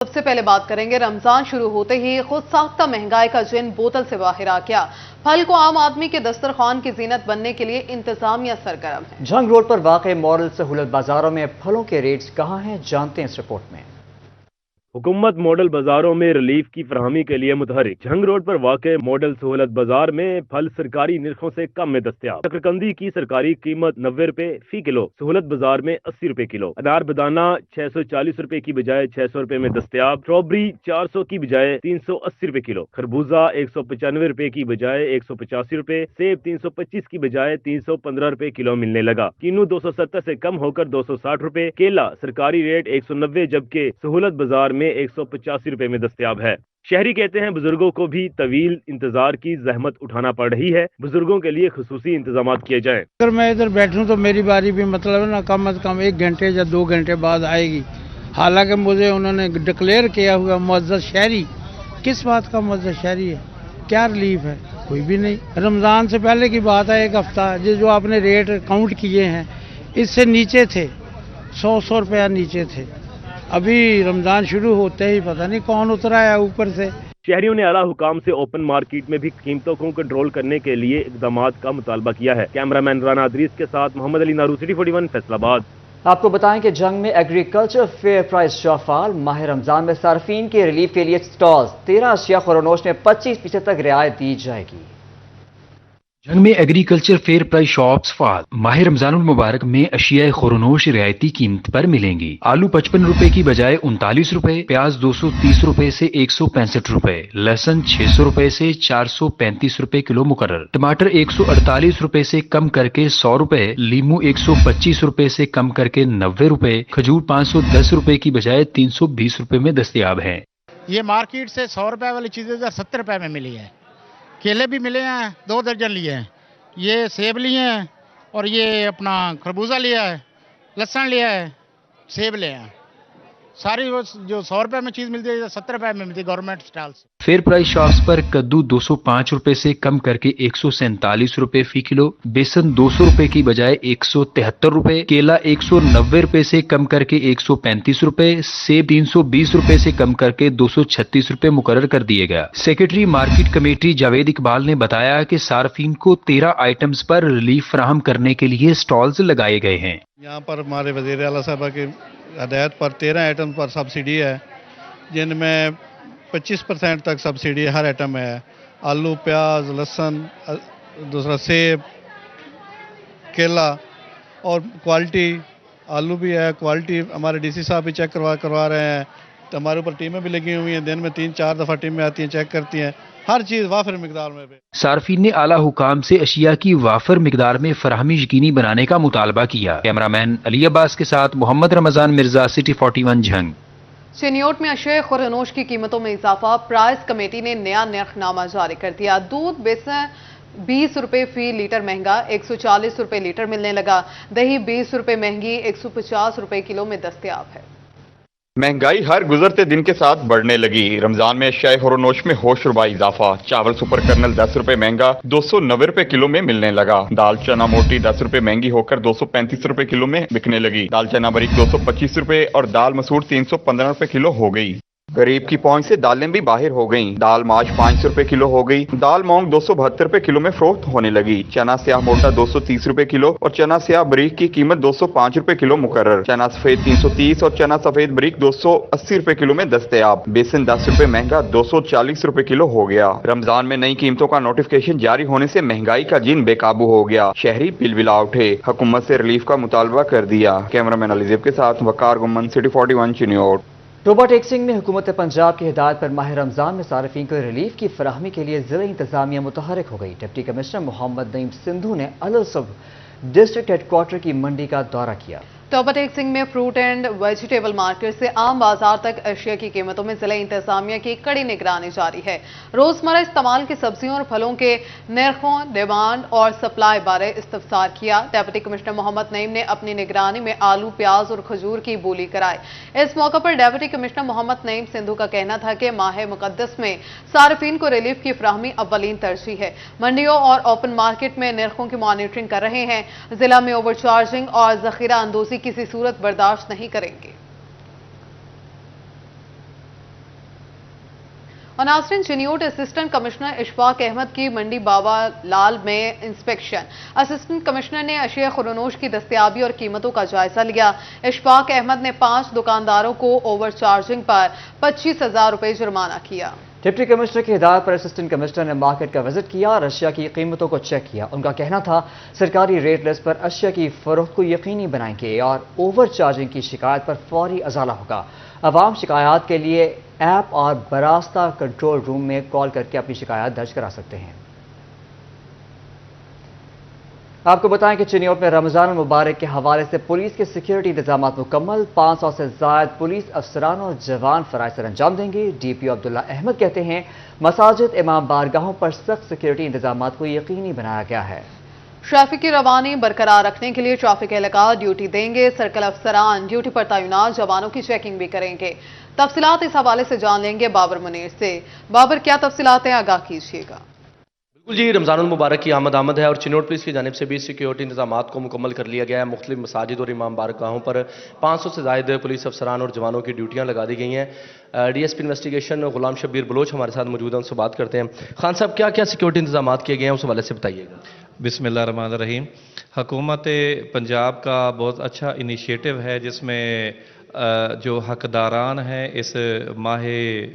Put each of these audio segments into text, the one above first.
सबसे पहले बात करेंगे, रमजान शुरू होते ही खुद साख्ता महंगाई का जिन बोतल से बाहर आ गया। फल को आम आदमी के दस्तरखान की जीनत बनने के लिए इंतजामिया सरगर्म है। जंग रोड पर वाक़ मॉडल सहूलत बाजारों में फलों के रेट्स कहां हैं, जानते हैं इस रिपोर्ट में। हुकूमत मॉडल बाजारों में रिलीफ की फराहमी के लिए मुतहरिक। झंग रोड पर वाक़े मॉडल सहूलत बाजार में फल सरकारी निर्खों से कम में दस्तयाब। शकरकंदी की सरकारी कीमत 90 रुपए फी किलो, सहूलत बाजार में 80 रुपए किलो। अनार बदाना 640 रुपए की बजाय 600 रुपए में दस्तयाब। स्ट्रॉबेरी 400 की बजाय 380 रुपए किलो। खरबूजा 195 रुपए की बजाय 185 रुपए। सेब 325 की बजाय 315 रुपए किलो मिलने लगा। किन्नू 270 से कम होकर 260 रुपए। केला सरकारी रेट 190 जबकि सहूलत बाजार में 185 रुपए में दस्तयाब है। शहरी कहते हैं बुजुर्गों को भी तवील इंतजार की जहमत उठाना पड़ रही है, बुजुर्गों के लिए खुसूसी इंतजाम किए जाएं। अगर मैं इधर बैठूं तो मेरी बारी भी मतलब ना कम से कम 1 घंटे या 2 घंटे बाद आएगी। हालांकि मुझे उन्होंने डिक्लेयर किया हुआ मुअज़्ज़ज़ शहरी, किस बात का मुअज़्ज़ज़ शहरी है, क्या रिलीफ है, कोई भी नहीं। रमज़ान से पहले की बात है, 1 हफ्ता जो आपने रेट काउंट किए हैं इससे नीचे थे, 100 रुपया नीचे थे। अभी रमजान शुरू होते ही पता नहीं कौन उतरा है ऊपर से। शहरियों ने आला हुकाम से ओपन मार्केट में भी कीमतों को कंट्रोल करने के लिए इक़दामात का मुतालबा किया है। कैमरामैन राना अदरीस के साथ मोहम्मद अली नारू, सिटी 41, फैसलाबाद। आपको बताएं कि जंग में एग्रीकल्चर फेयर प्राइस शॉफाल। माह रमजान में सार्फिन के रिलीफ के लिए स्टॉल्स 13 अशिया खुरनोश में 25% तक रियायत दी जाएगी। जंग में एग्रीकल्चर फेयर प्राइस शॉप्स फाल। माह रमजानुल मुबारक में अशिया खुरनोश रियायती कीमत पर मिलेंगी। आलू 55 रुपए की बजाय 39 रुपए, प्याज 230 रुपए से 165 रुपए, लहसुन 600 रुपए से 435 रुपए किलो मुकर्रर, टमाटर 148 रुपए से कम करके 100 रुपए, लीमू 125 रुपए से कम करके 90 रुपए, खजूर 510 रुपए की बजाय 320 रुपए में दस्तयाब है। ये मार्केट से 100 रुपए वाली चीजें 70 रुपए में मिली है। केले भी मिले हैं, 2 दर्जन लिए हैं, ये सेब लिए हैं और ये अपना खरबूजा लिया है, लहसुन लिया है, सेब लिया है। सारी वो जो 100 रुपए में चीज मिलती है 70 रुपए में मिलती है गवर्नमेंट स्टॉल से। फेयर प्राइस शॉप्स पर कद्दू 205 रुपए से कम करके 147 रुपए फी किलो, बेसन 200 रुपए की बजाय 173 रुपए, केला 190 रुपए से कम करके 135 रुपए, सेब 320 रुपए से कम करके 236 रुपए मुकर्रर कर दिए गया। Secretary market committee Javed Iqbal ने बताया कि सार्फिन को 13 आइटम्स पर रिलीफ फराहम करने के लिए स्टॉल्स लगाए गए हैं। यहाँ पर हमारे वज़ीर आला साहब की हदायत पर 13 आइटम पर सब्सिडी है, जिनमें 25% तक सब्सिडी हर आइटम में है। आलू, प्याज, लहसुन, दूसरा सेब, केला और क्वालिटी आलू भी है। क्वालिटी हमारे डीसी साहब भी चेक करवा रहे हैं, तो हमारे ऊपर टीमें भी लगी हुई हैं, दिन में 3-4 दफ़ा टीमें आती हैं, चेक करती हैं, हर चीज़ वाफिर मिकदार में। सार्फिन ने आला हुकाम से अशिया की वाफिर मिकदार में फराहमी यकीनी बनाने का मुतालबा किया। कैमरामैन अली अब्बास के साथ मोहम्मद रमजान मिर्जा, सिटी 41, झंग। चिनियोट में अशिया खुरनोश की कीमतों में इजाफा। प्राइस कमेटी ने नया नर्खनामा जारी कर दिया। दूध बेसन 20 रुपए फी लीटर महंगा, 140 रुपए लीटर मिलने लगा। दही 20 रुपए महंगी, 150 रुपए किलो में दस्तयाब है। महंगाई हर गुजरते दिन के साथ बढ़ने लगी। रमजान में अशिया खुरनोश में होश रुबा इजाफा। चावल सुपर कर्नल 10 रुपए महंगा 290 रुपए किलो में मिलने लगा। दाल चना मोटी 10 रुपए महंगी होकर 235 रुपए किलो में बिकने लगी। दाल चना बारीक 225 रुपए और दाल मसूर 315 रुपए किलो हो गई। गरीब की पहुंच से दालें भी बाहर हो गईं। दाल माश 500 रुपए किलो हो गई। दाल मूंग 272 रुपए किलो में फरोख्त होने लगी। चना स्याह मोटा 230 रुपए किलो और चना स्याह बारीक की कीमत 205 रुपए किलो मुकर्रर। चना सफेद 330 और चना सफेद बारीक 280 रुपए किलो में दस्तयाब। बेसन 10 रुपए महंगा 240 रुपए किलो हो गया। रमजान में नई कीमतों का नोटिफिकेशन जारी होने से महंगाई का जिन बेकाबू हो गया। शहरी बिलबिला उठे, हुकूमत से रिलीफ का मुतालबा कर दिया। कैमरामैन अलीजेब के साथ वकार Gumman, city 41, Chiniot. Toba taxing में हुकूमत पंजाब की हिदायत पर माह रमजान में सार्फिन को रिलीफ की फराहमी के लिए जिला इंतजामिया मुतहरिक हो गई। डिप्टी कमिश्नर मोहम्मद नईम सिंधु ने अल सब डिस्ट्रिक्ट हेडक्वार्टर की मंडी का दौरा किया। टोबा टैक्सिंग में फ्रूट एंड वेजिटेबल मार्केट से आम बाजार तक अशिया की कीमतों में जिला इंतजामिया की कड़ी निगरानी जारी है। रोजमर्रा इस्तेमाल की सब्जियों और फलों के निर्खों, डिमांड और सप्लाई बारे इस्तफसार किया। डिप्टी कमिश्नर मोहम्मद नईम ने अपनी निगरानी में आलू, प्याज और खजूर की बोली कराई। इस मौके पर डिप्टी कमिश्नर मोहम्मद नईम सिंधु का कहना था कि माह मुकद्दस में सार्फिन को रिलीफ की फराहमी अव्वलीन तरजीह है। मंडियों और ओपन मार्केट में निर्खों की मॉनिटरिंग कर रहे हैं। जिला में ओवर चार्जिंग और जखीरा अंदोजी किसी सूरत बर्दाश्त नहीं करेंगे। اور ناظرین، چنیوٹ اسسٹنٹ کمشنر اشفاق احمد کی منڈی بابا لال میں انسپیکشن۔ اسسٹنٹ کمشنر نے اشیاء خورنوش کی دستیابی اور قیمتوں کا جائزہ لیا۔ اشفاق احمد نے 5 دکانداروں کو اوور چارجنگ پر 25,000 روپے جرمانہ کیا۔ ڈپٹی کمشنر کی ہدایت پر اسسٹنٹ کمشنر نے مارکیٹ کا وزٹ کیا اور اشیاء کی قیمتوں کو چیک کیا۔ ان کا کہنا تھا سرکاری ریٹ لسٹ پر اشیاء کی فروخت کو یقینی بنائیں گے اور اوور چارجنگ کی شکایت پر فوری ازالہ ہوگا۔ عوام شکایات کے لیے ایپ اور براستہ کنٹرول روم میں کال کر کے اپنی شکایات درج کرا سکتے ہیں۔ آپ کو بتائیں کہ چنیوٹ میں رمضان المبارک کے حوالے سے پولیس کے سیکیورٹی انتظامات مکمل، 500 سے زائد پولیس افسران اور جوان فرائض سر انجام دیں گے۔ ڈی پی او عبداللہ احمد کہتے ہیں مساجد، امام بارگاہوں پر سخت سیکیورٹی انتظامات کو یقینی بنایا گیا ہے۔ ٹریفک کی روانی برقرار رکھنے کے لیے ٹریفک اہلکار ڈیوٹی دیں گے۔ سرکل افسران ڈیوٹی پر تعینات جوانوں کی چیکنگ بھی کریں گے۔ تفصیلات اس حوالے سے جان لیں گے بابر منیر سے۔ بابر، کیا تفصیلات ہیں؟ آگاہ کیجیے گا۔ بالکل جی، رمضان المبارک کی آمد ہے اور چنیوٹ پولیس کی جانب سے بھی سیکیورٹی انتظامات کو مکمل کر لیا گیا ہے۔ مختلف مساجد اور امام بارگاہوں پر 500 سے زائد پولیس افسران اور جوانوں کی ڈیوٹیاں لگا دی گئی ہیں۔ D S P investigation Ghulam Shabbir Baloch ہمارے ساتھ موجود ہیں، ان سے بات کرتے ہیں۔ خان صاحب، کیا کیا سیکیورٹی انتظامات کیے گئے ہیں اس حوالے سے بتائیے گا۔ بسم اللہ الرحمن الرحیم۔ حکومت پنجاب کا بہت اچھا انیشیٹو ہے جس میں جو حقداران ہیں اس ماہ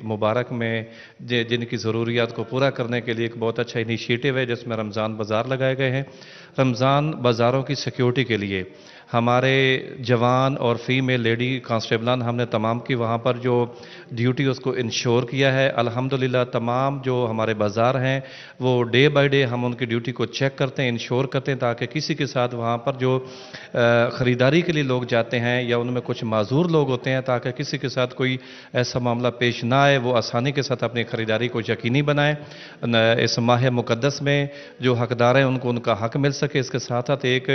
مبارک میں جن کی ضروریات کو پورا کرنے کے لیے ایک بہت اچھا انیشیٹو ہے جس میں رمضان بازار لگائے گئے ہیں۔ رمضان بازاروں کی سیکیورٹی کے لیے ہمارے جوان اور فیمیل لیڈی کانسٹیبلان ہم نے تمام کی وہاں پر جو ڈیوٹی اس کو انشور کیا ہے۔ الحمدللہ تمام جو ہمارے بازار ہیں وہ ڈے بائی ڈے ہم ان کی ڈیوٹی کو چیک کرتے ہیں، انشور کرتے ہیں تاکہ کسی کے ساتھ وہاں پر جو خریداری کے لیے لوگ جاتے ہیں یا ان میں کچھ معذور لوگ ہوتے ہیں تاکہ کسی کے ساتھ کوئی ایسا معاملہ پیش نہ آئے، وہ آسانی کے ساتھ اپنی خریداری کو یقینی بنائیں۔ اس ماہ مقدس میں جو حقدار ہیں ان کو ان کا حق مل سکے۔ اس کے ساتھ ساتھ ایک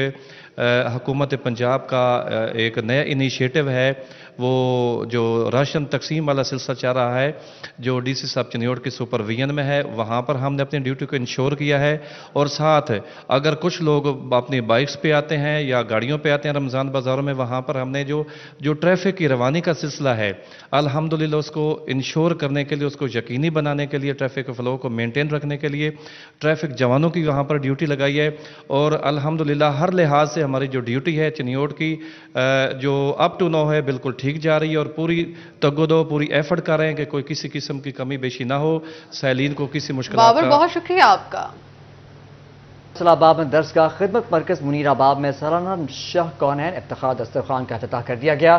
حکومت پنجاب کا ایک نیا انیشیٹو ہے، وہ جو راشن تقسیم والا سلسلہ چل رہا ہے جو ڈی سی صاحب چنیوٹ کی سپرویژن میں ہے، وہاں پر ہم نے اپنی ڈیوٹی کو انشور کیا ہے۔ اور ساتھ اگر کچھ لوگ اپنی بائکس پہ آتے ہیں یا گاڑیوں پہ آتے ہیں رمضان بازاروں میں، وہاں پر ہم نے جو ٹریفک کی روانی کا سلسلہ ہے الحمدللہ اس کو انشور کرنے کے لیے، اس کو یقینی بنانے کے لیے، ٹریفک فلو کو مینٹین رکھنے کے لیے ٹریفک جوانوں کی وہاں پر ڈیوٹی لگائی ہے۔ اور الحمدللہ ہر لحاظ سے ہماری جو ڈیوٹی ہے چنیوٹ کی جو اپ ٹو نو ہے بالکل ٹھیک جا رہی ہے اور پوری تگودو پوری ایفرٹ کر رہے ہیں کہ کوئی کسی قسم کی کمی بیشی نہ ہو، سائلین کو کسی مشکلات کا۔ بابر، بہت شکریہ آپ کا۔ اسلام آباد میں درسگاہ خدمت مرکز منیر آباد میں سالانہ شاہ کونین افتخار دسترخوان کا افتتاح کر دیا گیا۔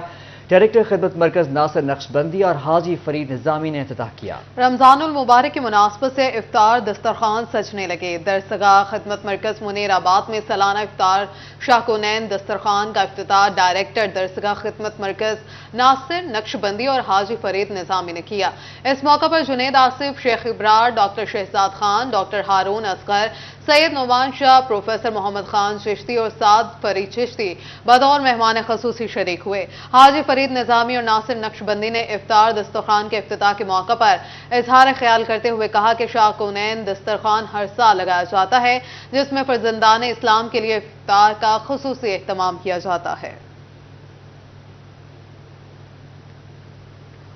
ڈائریکٹر خدمت مرکز ناصر نقشبندی اور حاجی فرید نظامی نے افتتاح کیا۔ رمضان المبارک کی مناسبت سے افطار دسترخوان سجنے لگے۔ درسگاہ خدمت مرکز منیر آباد میں سالانہ افطار شاہ کونین دسترخوان کا افتتاح ڈائریکٹر درسگاہ خدمت مرکز ناصر نقشبندی اور حاجی فرید نظامی نے کیا۔ اس موقع پر جنید آصف، شیخ ابرار، ڈاکٹر شہزاد خان، ڈاکٹر ہارون اصغر، سید نعمان شاہ، پروفیسر محمد خان چشتی اور سعد فرید چشتی بطور مہمان خصوصی شریک ہوئے۔ حاجی فرید نظامی اور ناصر نقشبندی نے افطار دسترخوان کے افتتاح کے موقع پر اظہار خیال کرتے ہوئے کہا کہ شاہ کونین دسترخوان ہر سال لگایا جاتا ہے جس میں فرزندان اسلام کے لیے افطار کا خصوصی اہتمام کیا جاتا ہے۔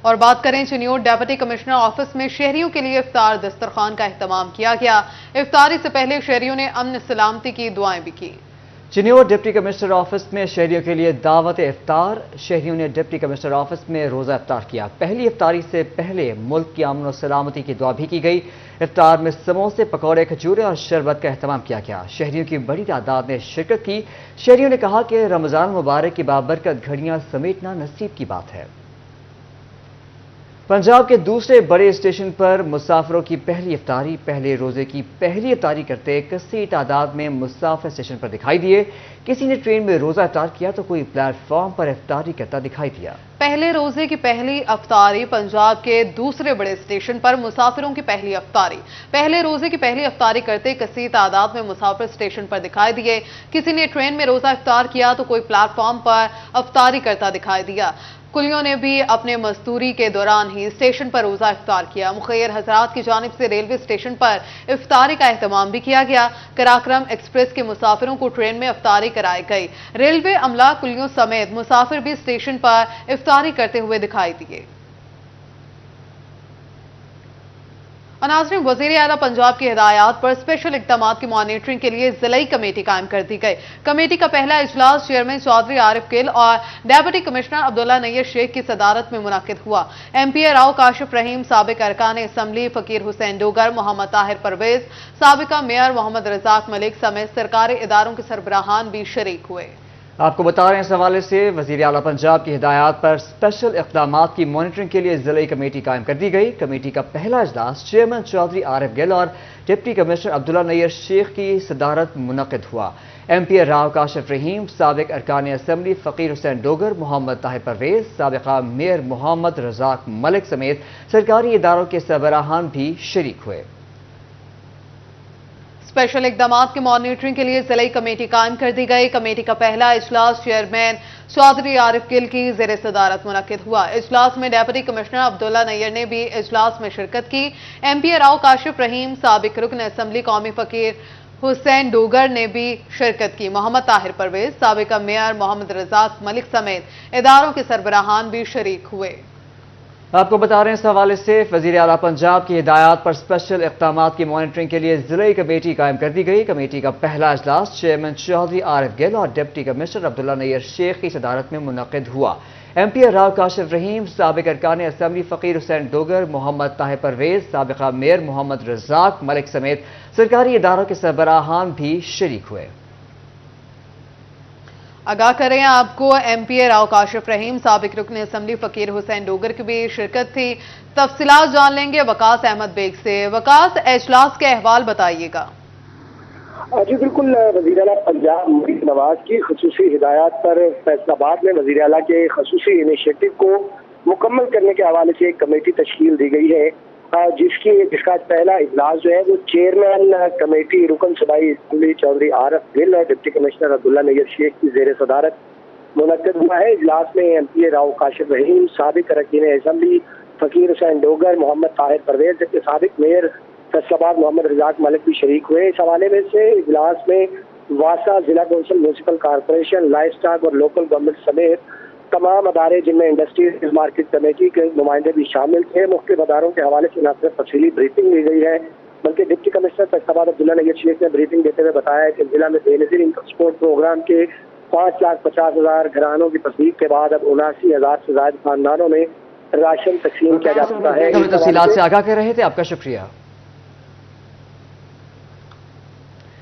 اور بات کریں چنیوٹ ڈپٹی کمشنر آفس میں شہریوں کے لیے افطار دسترخوان کا اہتمام کیا گیا۔ افطاری سے پہلے شہریوں نے امن سلامتی کی دعائیں بھی کی۔ چنیوٹ ڈپٹی کمشنر آفس میں شہریوں کے لیے دعوت افطار۔ شہریوں نے ڈپٹی کمشنر آفس میں روزہ افطار کیا۔ پہلی افطاری سے پہلے ملک کی امن و سلامتی کی دعا بھی کی گئی۔ افطار میں سموسے، پکوڑے، کھجورے اور شربت کا اہتمام کیا گیا۔ شہریوں کی بڑی تعداد نے شرکت کی۔ شہریوں نے کہا کہ رمضان مبارک کی بابرکت گھڑیاں سمیٹنا نصیب کی بات ہے۔ پنجاب کے دوسرے بڑے اسٹیشن پر مسافروں کی پہلی افطاری۔ پہلے روزے کی پہلی افطاری کرتے کثیر تعداد میں مسافر اسٹیشن پر دکھائی دیے۔ کسی نے ٹرین میں روزہ افطار کیا تو کوئی پلیٹ فارم پر افطاری کرتا دکھائی دیا۔ پہلے روزے کی پہلی افطاری پنجاب کے دوسرے بڑے اسٹیشن پر مسافروں کی پہلی افطاری۔ پہلے روزے کی پہلی افطاری کرتے کثیر تعداد میں مسافر اسٹیشن پر دکھائی دیے۔ کسی نے ٹرین میں روزہ افطار کیا تو کوئی پلیٹ فارم پر افطاری کرتا دکھائی دیا۔ کلیوں نے بھی اپنے مزدوری کے دوران ہی اسٹیشن پر روزہ افطار کیا۔ مخیر حضرات کی جانب سے ریلوے اسٹیشن پر افطاری کا اہتمام بھی کیا گیا۔ کراکرم ایکسپریس کے مسافروں کو ٹرین میں افطاری کرائی گئی۔ ریلوے عملہ، کلیوں سمیت مسافر بھی اسٹیشن پر افطاری کرتے ہوئے دکھائی دیے۔ और नाज़रीन, वज़ीर आला पंजाब की हिदायत पर स्पेशल इक़दामात की मॉनिटरिंग के लिए ज़िलाई कमेटी कायम कर दी गई। कमेटी का पहला इजलास चेयरमैन चौधरी आरिफ गिल और डेप्यूटी कमिश्नर अब्दुल्ला नैयर शेख की सदारत में मुनक्किद हुआ। MP राव काशिफ रहीम, साबिक अरकान असम्बली फ़कीर हुसैन डोगर, मोहम्मद ताहिर परवेज, साबिका मेयर मोहम्मद रज़ाक मलिक समेत सरकारी इदारों के सरबराहान भी शरीक हुए। आपको बता रहे हैं, इस हवाले से वज़ीर आला पंजाब की हिदायत पर स्पेशल इक़दामात की मॉनिटरिंग के लिए ज़िलाई कमेटी कायम कर दी गई। कमेटी का पहला इजलास चेयरमैन चौधरी आरिफ गिल और डिप्टी कमिश्नर अब्दुल्ला नैयर शेख की सदारत मुनक्किद हुआ। MP राव काशिफ रहीम, साबिक अरकान असम्बली फ़कीर हुसैन डोगर, मोहम्मद ताहिर परवेज, साबिका मेयर मोहम्मद रज़ाक मलिक समेत सरकारी इदारों के सरबराहान भी शरीक हुए। स्पेशल इक़दामात की मॉनिटरिंग के लिए ज़िलाई कमेटी कायम कर दी गई। कमेटी का पहला इजलास चेयरमैन चौधरी आरिफ गिल की ज़ेर सदारत मुनक्किद हुआ। इजलास में डेप्यूटी कमिश्नर अब्दुल्ला नैयर ने भी इजलास में शिरकत की। MP राव काशिफ रहीम, साबिक रुकन असम्बली कौमी फ़कीर हुसैन डोगर ने भी शिरकत की। मोहम्मद ताहिर परवेज, साबिका मेयर मोहम्मद रज़ाक मलिक समेत इदारों के सरबराहान भी शरीक हुए। आपको बता रहे हैं, इस हवाले से वज़ीर आला पंजाब की हिदायत पर स्पेशल इक़दामात की मॉनिटरिंग के लिए ज़िलाई कमेटी कायम कर दी गई। कमेटी का पहला इजलास चेयरमैन चौधरी आरिफ गिल और डिप्टी कमिश्नर अब्दुल्ला नैयर शेख की सदारत में मुनक्किद हुआ। MP राव काशिफ रहीम, साबिक अरकान असम्बली फ़कीर हुसैन डोगर, मोहम्मद ताहिर परवेज, साबिका मेयर मोहम्मद रज़ाक मलिक समेत सरकारी इदारों के सरबराहान भी शरीक हुए। आगाह करें आपको, MP राव काशिफ रहीम, साबिक रुकन असम्बली फ़कीर हुसैन डोगर की भी शिरकत थी। तफसीलात जान लेंगे वकास अहमद बेग से। वकास, इजलास के अहवाल बताइएगा। जी बिल्कुल, वज़ीर आला पंजाब मरीम नवाज की खसूसी हिदायत पर फैसलाबाद में वज़ीर आला के खसूसी इनिशिएटिव को मुकम्मल करने के हवाले से एक कमेटी तश्कील दी गई है, जिसका पहला इजलास जो है वो चेयरमैन कमेटी रुकन सूबाई असम्बली चौधरी आरिफ गिल और डिप्टी कमिश्नर अब्दुल्ला नैयर शेख की ज़ेर सदारत मुनक्किद हुआ है। इजलास में MP राव काशिफ रहीम, साबिक अरकान असम्बली फ़कीर हुसैन डोगर, मोहम्मद ताहिर परवेज जबकि साबिक मेयर फैसलाबाद मोहम्मद रज़ाक मलिक भी शरीक हुए। इस हवाले में से इजलास में वासा, जिला council, municipal corporation, life stock और लोकल गवर्नमेंट समेत तमाम अदारे जिनमें इंडस्ट्रीज मार्केट कमेटी के नुमाइंदे भी शामिल थे। मुख्तलिफ अदारों के हवाले से न सिर्फ तफसीली ब्रीफिंग ली गई है बल्कि डिप्टी कमिश्नर फैसलाबाद अब्दुल्ला नैयर शेख ने ब्रीफिंग देते हुए बताया कि जिला में बेनज़ीर इनकम सपोर्ट प्रोग्राम के 5,50,000 घरानों की तस्दीक के बाद अब 79,000 से ज़ायद खानदानों में राशन तकसीम किया जा चुका है। तफसीलात से आगाह कर रहे थे, आपका शुक्रिया।